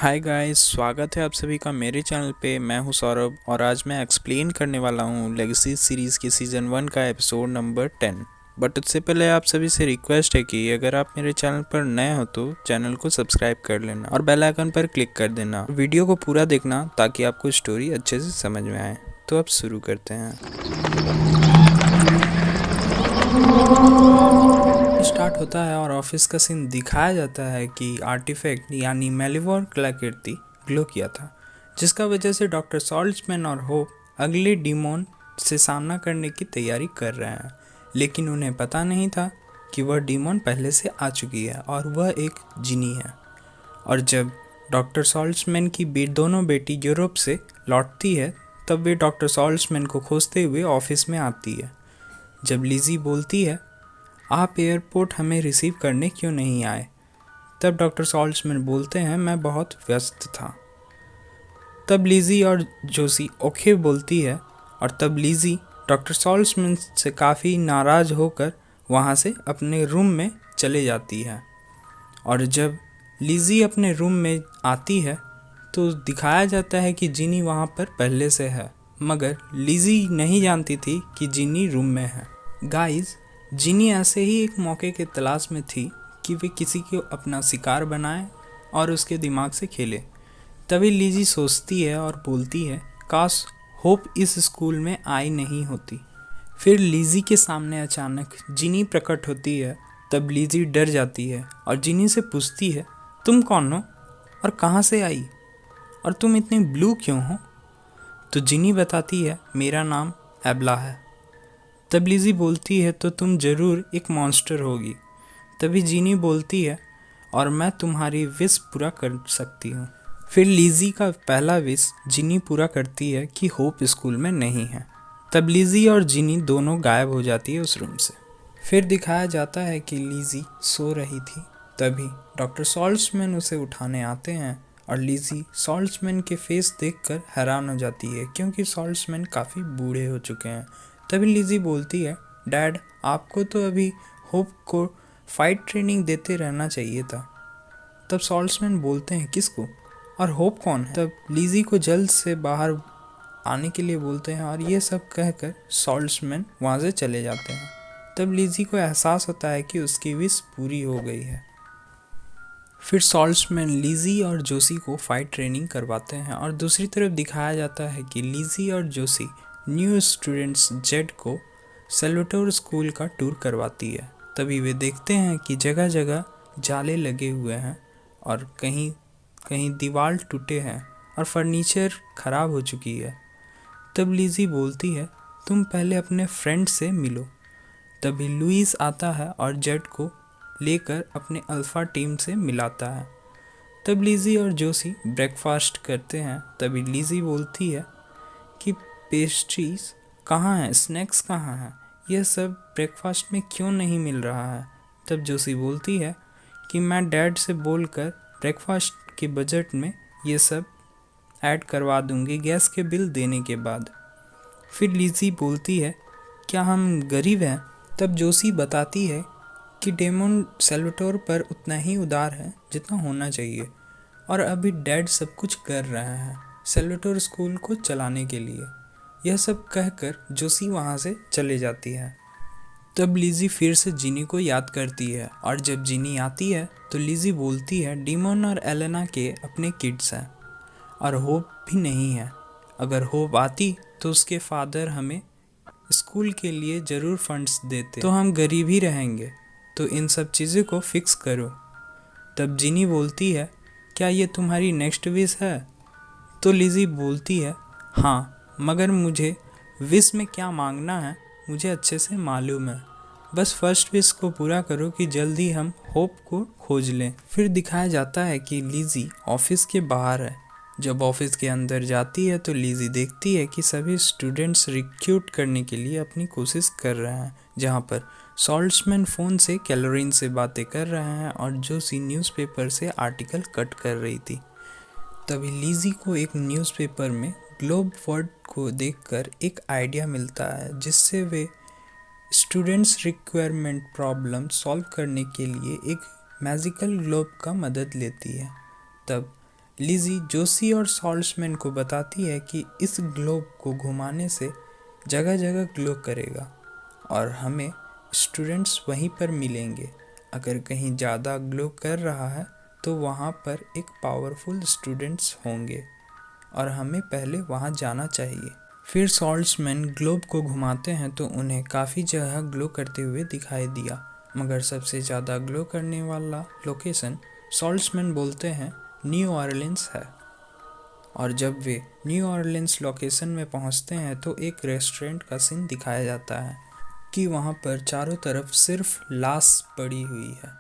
Hi guys, स्वागत है आप सभी का मेरे चैनल पे। मैं हूं सौरभ और आज मैं एक्सप्लेन करने वाला हूं लेगेसी सीरीज़ के सीज़न 1 का एपिसोड नंबर 10। बट उससे पहले आप सभी से रिक्वेस्ट है कि अगर आप मेरे चैनल पर नए हो तो चैनल को सब्सक्राइब कर लेना और बेल आइकन पर क्लिक कर देना। वीडियो को पूरा देखना ताकि आपको स्टोरी अच्छे से समझ में आए। तो अब शुरू करते हैं। स्टार्ट होता है और ऑफिस का सीन दिखाया जाता है कि आर्टिफैक्ट यानी मेलिवोर कलाकृति ग्लो किया था, जिसका वजह से डॉक्टर सॉल्ट्समैन और होप अगले डीमोन से सामना करने की तैयारी कर रहे हैं। लेकिन उन्हें पता नहीं था कि वह डीमोन पहले से आ चुकी है और वह एक जिनी है। और जब डॉक्टर सॉल्ट्समैन की दोनों बेटी यूरोप से लौटती है तब वे डॉक्टर सॉल्ट्समैन को खोजते हुए ऑफिस में आती है। जब लिजी बोलती है, आप एयरपोर्ट हमें रिसीव करने क्यों नहीं आए, तब डॉक्टर सॉल्ट्समैन बोलते हैं, मैं बहुत व्यस्त था। तब लिजी और जोसी ओके बोलती है और तब लिजी डॉक्टर सॉल्ट्समैन से काफ़ी नाराज़ होकर वहाँ से अपने रूम में चले जाती है। और जब लिजी अपने रूम में आती है तो दिखाया जाता है कि जिनी वहाँ पर पहले से है, मगर लिजी नहीं जानती थी कि जिनी रूम में है। गाइस, जिनी ऐसे ही एक मौके के तलाश में थी कि वे किसी को अपना शिकार बनाए और उसके दिमाग से खेले। तभी लिजी सोचती है और बोलती है, काश होप इस स्कूल में आई नहीं होती। फिर लिजी के सामने अचानक जिनी प्रकट होती है। तब लिजी डर जाती है और जिनी से पूछती है, तुम कौन हो और कहाँ से आई और तुम इतनी ब्लू क्यों हो? तो जिनी बताती है, मेरा नाम एब्ला है। तब लिजी बोलती है, तो तुम ज़रूर एक मॉन्स्टर होगी। तभी जिनी बोलती है, और मैं तुम्हारी विश पूरा कर सकती हूँ। फिर लिजी का पहला विश जिनी पूरा करती है कि होप स्कूल में नहीं है। तब लिजी और जिनी दोनों गायब हो जाती है उस रूम से। फिर दिखाया जाता है कि लिजी सो रही थी। तभी डॉक्टर सॉल्ट्समैन उसे उठाने आते हैं और लिजी सॉल्ट्समैन के फेस देखकर हैरान हो जाती है क्योंकि सॉल्ट्समैन काफ़ी बूढ़े हो चुके हैं। तभी लिजी बोलती है, डैड, आपको तो अभी होप को फाइट ट्रेनिंग देते रहना चाहिए था। तब सॉल्ट्समैन बोलते हैं, किसको और होप कौन है? तब लिजी को जल्द से बाहर आने के लिए बोलते हैं और ये सब कहकर सॉल्ट्समैन वहाँ से चले जाते हैं। तब लिजी को एहसास होता है कि उसकी विश पूरी हो गई है। फिर सॉल्ट्समैन लिजी और जोसी को फाइट ट्रेनिंग करवाते हैं और दूसरी तरफ दिखाया जाता है कि लिजी और जोसी न्यू स्टूडेंट्स जेड को सेल्वाटोर स्कूल का टूर करवाती है। तभी वे देखते हैं कि जगह जगह जाले लगे हुए हैं और कहीं कहीं दीवार टूटे हैं और फर्नीचर ख़राब हो चुकी है। तब लिजी बोलती है, तुम पहले अपने फ्रेंड से मिलो। तभी लुइस आता है और जेड को लेकर अपने अल्फ़ा टीम से मिलाता है। तब लिजी और जोसी ब्रेकफास्ट करते हैं। तभी लिजी बोलती है कि पेस्ट्रीज कहाँ हैं, स्नैक्स कहाँ हैं, यह सब ब्रेकफास्ट में क्यों नहीं मिल रहा है? तब जोसी बोलती है कि मैं डैड से बोलकर ब्रेकफास्ट के बजट में ये सब ऐड करवा दूंगी गैस के बिल देने के बाद। फिर लिजी बोलती है, क्या हम गरीब हैं? तब जोसी बताती है कि डेमोन सेल्वाटोर पर उतना ही उदार है जितना होना चाहिए और अभी डैड सब कुछ कर रहे हैं सेल्वाटोर स्कूल को चलाने के लिए। यह सब कहकर जोसी वहाँ से चले जाती है। तब लिजी फिर से जिनी को याद करती है और जब जिनी आती है तो लिजी बोलती है, डीमन और एलेना के अपने किड्स हैं और होप भी नहीं है। अगर होप आती तो उसके फादर हमें स्कूल के लिए ज़रूर फंड्स देते, तो हम गरीब ही रहेंगे, तो इन सब चीज़ों को फिक्स करो। तब जिनी बोलती है, क्या ये तुम्हारी नेक्स्ट विश है? तो लिजी बोलती है, हाँ, मगर मुझे विश में क्या मांगना है मुझे अच्छे से मालूम है। बस फर्स्ट विश को पूरा करो कि जल्दी हम होप को खोज लें। फिर दिखाया जाता है कि लिजी ऑफिस के बाहर है। जब ऑफिस के अंदर जाती है तो लिजी देखती है कि सभी स्टूडेंट्स रिक्रूट करने के लिए अपनी कोशिश कर रहे हैं, जहाँ पर सॉल्ट्समैन फ़ोन से कैलोरीन से बातें कर रहे हैं और जोसी न्यूज़पेपर से आर्टिकल कट कर रही थी। तभी लिजी को एक न्यूज़पेपर में ग्लोब वर्ड को देखकर एक आइडिया मिलता है जिससे वे स्टूडेंट्स रिक्वायरमेंट प्रॉब्लम सॉल्व करने के लिए एक मैजिकल ग्लोब का मदद लेती है। तब लिज़ी जोशी और सॉल्ट्समैन को बताती है कि इस ग्लोब को घुमाने से जगह जगह ग्लो करेगा और हमें स्टूडेंट्स वहीं पर मिलेंगे। अगर कहीं ज़्यादा ग्लो कर रहा है तो वहाँ पर एक पावरफुल स्टूडेंट्स होंगे और हमें पहले वहाँ जाना चाहिए। फिर सॉल्ट्समैन ग्लोब को घुमाते हैं तो उन्हें काफ़ी जगह ग्लो करते हुए दिखाई दिया, मगर सबसे ज़्यादा ग्लो करने वाला लोकेशन सॉल्ट्समैन बोलते हैं न्यू ऑरलिन्स है। और जब वे न्यू ऑरलिन्स लोकेशन में पहुंचते हैं तो एक रेस्टोरेंट का सीन दिखाया जाता है कि वहां पर चारों तरफ सिर्फ लाश पड़ी हुई है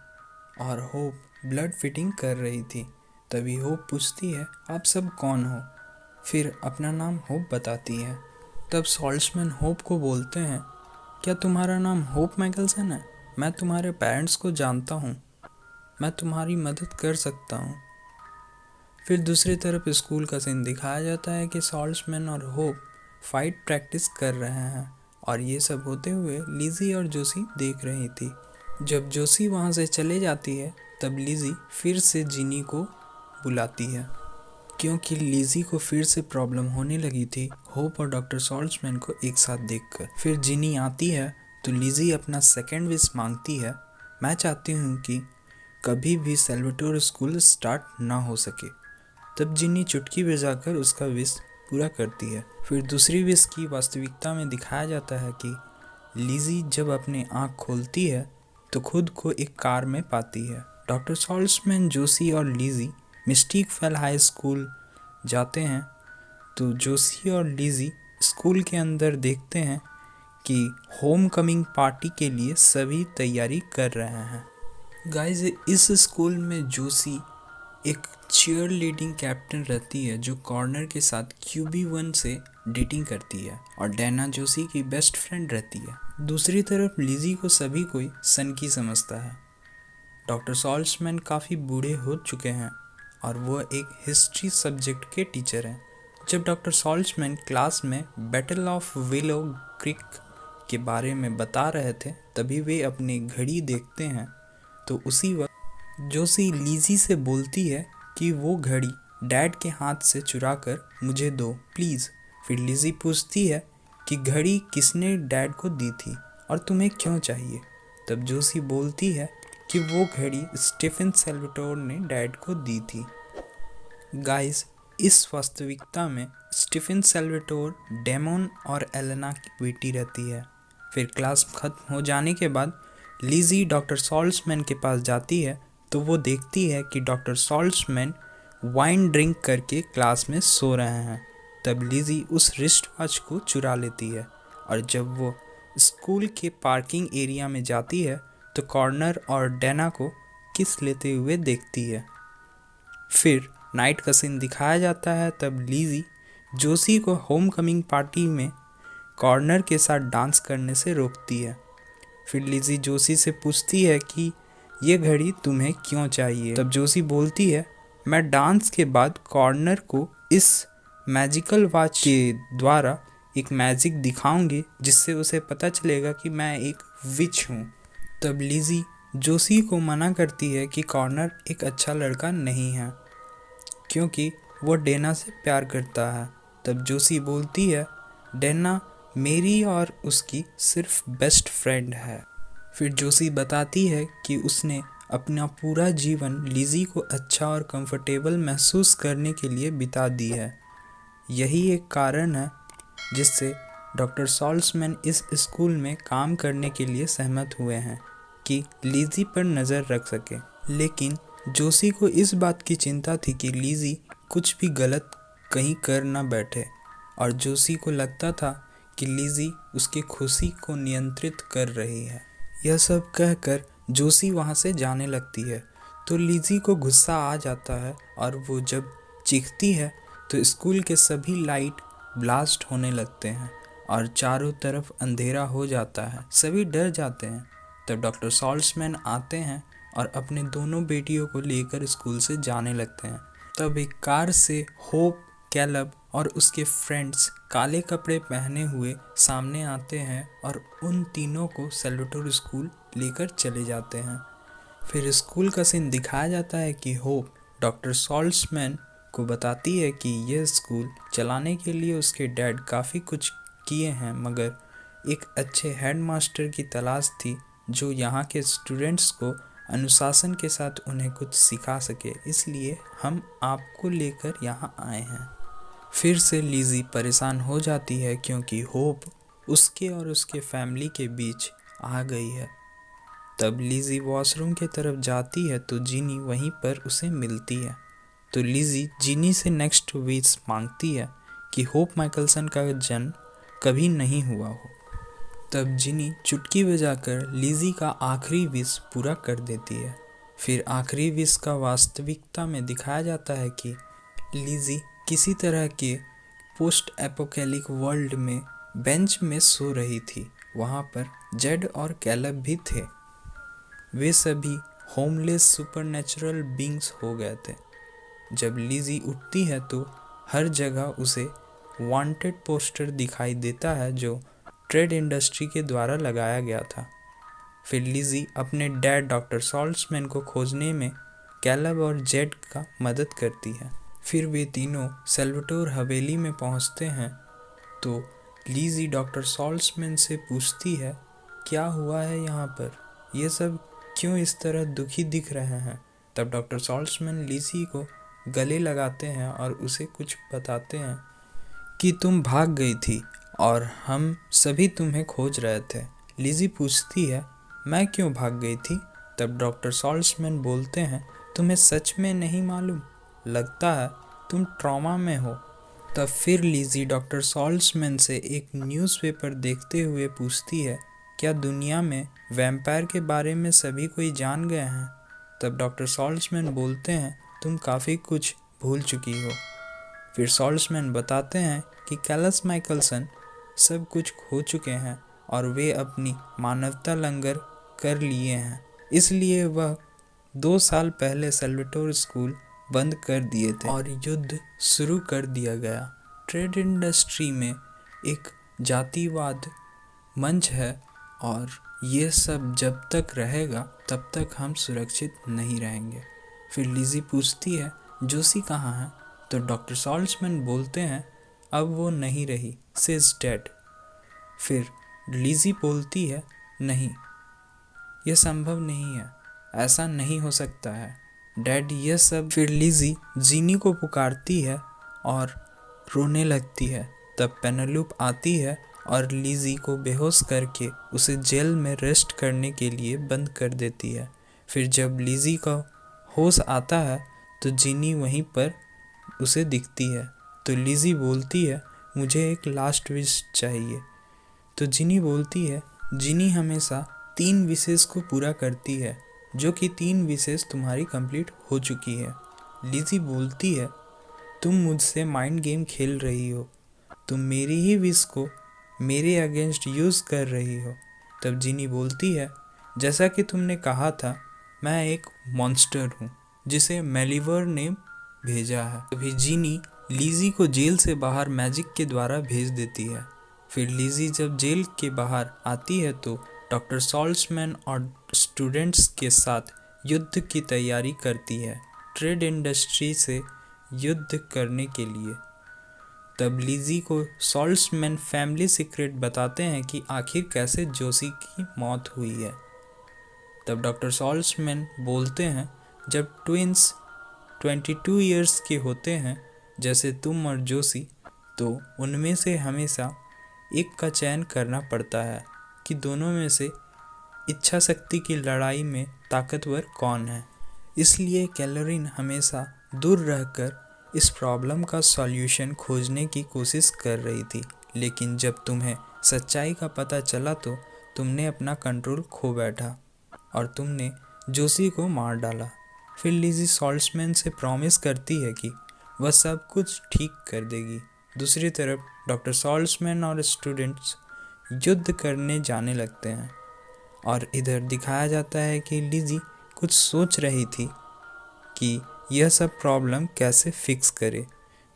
और होप ब्लड फिटिंग कर रही थी। तभी होप पूछती है, आप सब कौन हो? फिर अपना नाम होप बताती है। तब सॉल्ट्समैन होप को बोलते हैं, क्या तुम्हारा नाम होप माइकलसन है? मैं तुम्हारे पेरेंट्स को जानता हूँ, मैं तुम्हारी मदद कर सकता हूँ। फिर दूसरी तरफ स्कूल का सीन दिखाया जाता है कि सॉल्ट्समैन और होप फाइट प्रैक्टिस कर रहे हैं और ये सब होते हुए लिज़ी और जोशी देख रही थी। जब जोशी वहाँ से चले जाती है तब लिज़ी फिर से जिनी को बुलाती है क्योंकि लिज़ी को फिर से प्रॉब्लम होने लगी थी होप और डॉक्टर सॉल्ट्समैन को एक साथ देखकर। फिर जिनी आती है तो लिज़ी अपना सेकेंड विश मांगती है, मैं चाहती हूँ कि कभी भी सैल्वाटोर स्कूल स्टार्ट ना हो सके। तब जिनी चुटकी बजाकर उसका विश पूरा करती है। फिर दूसरी विश की वास्तविकता में दिखाया जाता है कि लिज़ी जब अपनी आँख खोलती है तो खुद को एक कार में पाती है। डॉक्टर सॉल्ट्समैन, जोशी और Lizzie mistake fail high school जाते हैं तो जोशी और लिज़ी स्कूल के अंदर देखते हैं कि होम कमिंग पार्टी के लिए सभी तैयारी कर रहे हैं। गाइस, इस स्कूल में जोशी एक चीयर लीडिंग कैप्टन रहती है जो कॉर्नर के साथ QB1 से डेटिंग करती है और डैना जोशी की बेस्ट फ्रेंड रहती है। दूसरी तरफ लिज़ी को सभी कोई सनकी समझता है। डॉक्टर सॉल्ट्समैन काफ़ी बूढ़े हो चुके हैं और वो एक हिस्ट्री सब्जेक्ट के टीचर हैं। जब डॉक्टर सॉल्ट्समैन क्लास में बैटल ऑफ विलो क्रिक के बारे में बता रहे थे तभी वे अपनी घड़ी देखते हैं तो उसी वक्त जोशी लिज़ी से बोलती है कि वो घड़ी डैड के हाथ से चुरा कर मुझे दो प्लीज़। फिर लिज़ी पूछती है कि घड़ी किसने डैड को दी थी और तुम्हें क्यों चाहिए? तब जोशी बोलती है कि वो घड़ी स्टीफन सैल्वाटोर ने डैड को दी थी। गाइस, इस वास्तविकता में स्टीफन सैल्वाटोर डेमोन और एलेना की बेटी रहती है। फिर क्लास खत्म हो जाने के बाद लिज़ी डॉक्टर सॉल्ट्समैन के पास जाती है तो वो देखती है कि डॉक्टर सॉल्ट्समैन वाइन ड्रिंक करके क्लास में सो रहे हैं। तब लिज़ी उस रिस्ट वॉच को चुरा लेती है और जब वो स्कूल के पार्किंग एरिया में जाती है तो कॉर्नर और डैना को किस लेते हुए देखती है। फिर नाइट का सीन दिखाया जाता है। तब लिज़ी जोशी को होम कमिंग पार्टी में कॉर्नर के साथ डांस करने से रोकती है। फिर लिज़ी जोशी से पूछती है कि ये घड़ी तुम्हें क्यों चाहिए? तब जोशी बोलती है, मैं डांस के बाद कॉर्नर को इस मैजिकल वॉच के द्वारा एक मैजिक दिखाऊंगी जिससे उसे पता चलेगा कि मैं एक विच हूँ। तब लिज़ी जोशी को मना करती है कि कॉर्नर एक अच्छा लड़का नहीं है क्योंकि वो डैना से प्यार करता है। तब जोशी बोलती है, डैना मेरी और उसकी सिर्फ बेस्ट फ्रेंड है। फिर जोशी बताती है कि उसने अपना पूरा जीवन लिज़ी को अच्छा और कंफर्टेबल महसूस करने के लिए बिता दी है। यही एक कारण है जिससे डॉक्टर सॉल्ट्समैन इस स्कूल में काम करने के लिए सहमत हुए हैं कि लिज़ी पर नज़र रख सके। लेकिन जोशी को इस बात की चिंता थी कि लिज़ी कुछ भी गलत कहीं कर ना बैठे और जोशी को लगता था कि लिज़ी उसकी खुशी को नियंत्रित कर रही है। यह सब कहकर जोशी वहाँ से जाने लगती है तो लिज़ी को गुस्सा आ जाता है और वो जब चीखती है तो स्कूल के सभी लाइट ब्लास्ट होने लगते हैं और चारों तरफ अंधेरा हो जाता है। सभी डर जाते हैं। तब डॉक्टर सॉल्ट्समैन आते हैं और अपने दोनों बेटियों को लेकर स्कूल से जाने लगते हैं। तब एक कार से होप, कैलब और उसके फ्रेंड्स काले कपड़े पहने हुए सामने आते हैं और उन तीनों को सैल्वाटोर स्कूल लेकर चले जाते हैं। फिर स्कूल का सीन दिखाया जाता है कि होप डॉक्टर सॉल्ट्समैन को बताती है कि यह स्कूल चलाने के लिए उसके डैड काफ़ी कुछ किए हैं, मगर एक अच्छे हेडमास्टर की तलाश थी जो यहाँ के स्टूडेंट्स को अनुशासन के साथ उन्हें कुछ सिखा सके, इसलिए हम आपको लेकर यहाँ आए हैं। फिर से लिज़ी परेशान हो जाती है क्योंकि होप उसके और उसके फैमिली के बीच आ गई है। तब लिज़ी वॉशरूम की तरफ जाती है तो जीनी वहीं पर उसे मिलती है। तो लिज़ी जीनी से नेक्स्ट विश मांगती है कि होप माइकलसन का जन्म कभी नहीं हुआ हो। तब जीनी चुटकी बजाकर लिज़ी का आखिरी विश पूरा कर देती है। फिर आखिरी विश का वास्तविकता में दिखाया जाता है कि लिज़ी किसी तरह के पोस्ट एपोकैलिक वर्ल्ड में बेंच में सो रही थी। वहाँ पर जेड और कैलब भी थे। वे सभी होमलेस सुपरनैचुरल बीइंग्स हो गए थे। जब लिज़ी उठती है तो हर जगह उसे वांटेड पोस्टर दिखाई देता है जो ट्रेड इंडस्ट्री के द्वारा लगाया गया था। फिर लिज़ी अपने डैड डॉक्टर सॉल्ट्समैन को खोजने में कैलब और जेड का मदद करती है। फिर वे तीनों सेल्वाटोर हवेली में पहुंचते हैं तो लिज़ी डॉक्टर सॉल्ट्समैन से पूछती है क्या हुआ है यहाँ पर, ये सब क्यों इस तरह दुखी दिख रहे हैं। तब डॉक्टर सॉल्ट्समैन लिज़ी को गले लगाते हैं और उसे कुछ बताते हैं कि तुम भाग गई थी और हम सभी तुम्हें खोज रहे थे। लिज़ी पूछती है मैं क्यों भाग गई थी। तब डॉक्टर सॉल्ट्समैन बोलते हैं तुम्हें सच में नहीं मालूम, लगता है तुम ट्रॉमा में हो। तब फिर लिज़ी डॉक्टर सॉल्ट्समैन से एक न्यूज़पेपर देखते हुए पूछती है क्या दुनिया में वैम्पायर के बारे में सभी कोई जान गए हैं। तब डॉक्टर सॉल्ट्समैन बोलते हैं तुम काफ़ी कुछ भूल चुकी हो। फिर सॉल्ट्समैन बताते हैं कि कैलस माइकलसन सब कुछ खो चुके हैं और वे अपनी मानवता लंगर कर लिए हैं, इसलिए वह 2 साल पहले सेल्वाटोर स्कूल बंद कर दिए थे और युद्ध शुरू कर दिया गया। ट्रेड इंडस्ट्री में एक जातिवाद मंच है और ये सब जब तक रहेगा तब तक हम सुरक्षित नहीं रहेंगे। फिर लिज़ी पूछती है जोसी कहाँ है। तो डॉक्टर सॉल्ट्समैन बोलते हैं अब वो नहीं रही, शी इज़ डेड। फिर लिज़ी बोलती है नहीं, यह संभव नहीं है, ऐसा नहीं हो सकता है डैड, ये सब। फिर लिज़ी जीनी को पुकारती है और रोने लगती है। तब पेनेलोप आती है और लिज़ी को बेहोश करके उसे जेल में रेस्ट करने के लिए बंद कर देती है। फिर जब लिज़ी का होश आता है तो जीनी वहीं पर उसे दिखती है। तो लिज़ी बोलती है मुझे एक लास्ट विश चाहिए। तो जीनी बोलती है जीनी हमेशा 3 विशेष को पूरा करती है, जो कि 3 विशेष तुम्हारी कंप्लीट हो चुकी है। लिज़ी बोलती है तुम मुझसे माइंड गेम खेल रही हो, तुम मेरी ही विश को मेरे अगेंस्ट यूज़ कर रही हो। तब जीनी बोलती है जैसा कि तुमने कहा था मैं एक मॉन्स्टर हूँ जिसे मेलिवर ने भेजा है। तभी जीनी लिज़ी को जेल से बाहर मैजिक के द्वारा भेज देती है। फिर लिज़ी जब जेल के बाहर आती है तो डॉक्टर सॉल्ट्समैन और स्टूडेंट्स के साथ युद्ध की तैयारी करती है, ट्रेड इंडस्ट्री से युद्ध करने के लिए। तब लिज़ी को सॉल्ट्समैन फैमिली सीक्रेट बताते हैं कि आखिर कैसे जोसी की मौत हुई है। तब डॉक्टर सॉल्ट्समैन बोलते हैं जब ट्विंस 22 इयर्स के होते हैं जैसे तुम और जोसी, तो उनमें से हमेशा एक का चयन करना पड़ता है कि दोनों में से इच्छा शक्ति की लड़ाई में ताकतवर कौन है। इसलिए कैलोरीन हमेशा दूर रहकर इस प्रॉब्लम का सॉल्यूशन खोजने की कोशिश कर रही थी, लेकिन जब तुम्हें सच्चाई का पता चला तो तुमने अपना कंट्रोल खो बैठा और तुमने जोसी को मार डाला। फिर लिज़ी सॉल्ट्समैन से प्रॉमिस करती है कि वह सब कुछ ठीक कर देगी। दूसरी तरफ डॉक्टर सॉल्ट्समैन और स्टूडेंट्स युद्ध करने जाने लगते हैं और इधर दिखाया जाता है कि लिज़ी कुछ सोच रही थी कि यह सब प्रॉब्लम कैसे फिक्स करे।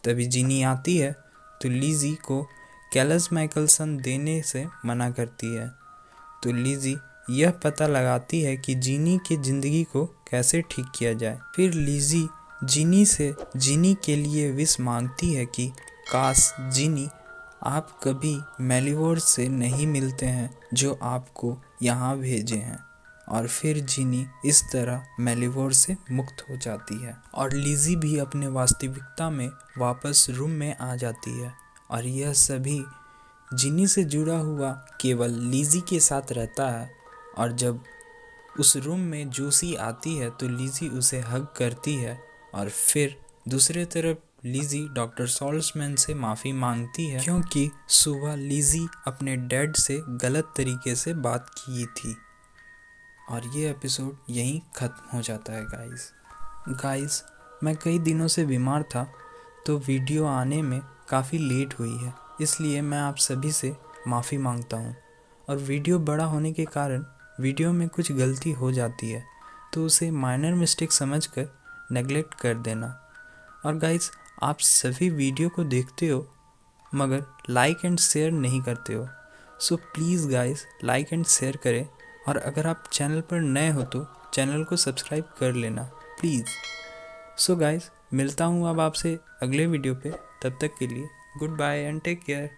तभी जीनी आती है तो लिज़ी को कैलस माइकलसन देने से मना करती है। तो लिज़ी यह पता लगाती है कि जीनी की ज़िंदगी को कैसे ठीक किया जाए। फिर लिज़ी जिनी से जिनी के लिए विश मांगती है कि काश जिनी आप कभी मेलिवोर से नहीं मिलते हैं जो आपको यहाँ भेजे हैं। और फिर जिनी इस तरह मेलिवोर से मुक्त हो जाती है और लिज़ी भी अपने वास्तविकता में वापस रूम में आ जाती है। और यह सभी जिनी से जुड़ा हुआ केवल लिज़ी के साथ रहता है। और जब उस रूम में जूसी आती है तो लिज़ी उसे हग करती है। और फिर दूसरी तरफ लिज़ी डॉक्टर सॉल्ट्समैन से माफ़ी मांगती है क्योंकि सुबह लिज़ी अपने डैड से गलत तरीके से बात की थी। और ये एपिसोड यहीं ख़त्म हो जाता है गाइस मैं कई दिनों से बीमार था तो वीडियो आने में काफ़ी लेट हुई है, इसलिए मैं आप सभी से माफ़ी मांगता हूँ। और वीडियो बड़ा होने के कारण वीडियो में कुछ गलती हो जाती है तो उसे माइनर मिस्टेक समझकर नेगलेक्ट कर देना। और गाइस आप सभी वीडियो को देखते हो मगर लाइक एंड शेयर नहीं करते हो, so please guys like and share करें। और अगर आप चैनल पर नए हो तो चैनल को सब्सक्राइब कर लेना प्लीज़। सो गाइस मिलता हूँ अब आपसे अगले वीडियो पे, तब तक के लिए good bye and take care.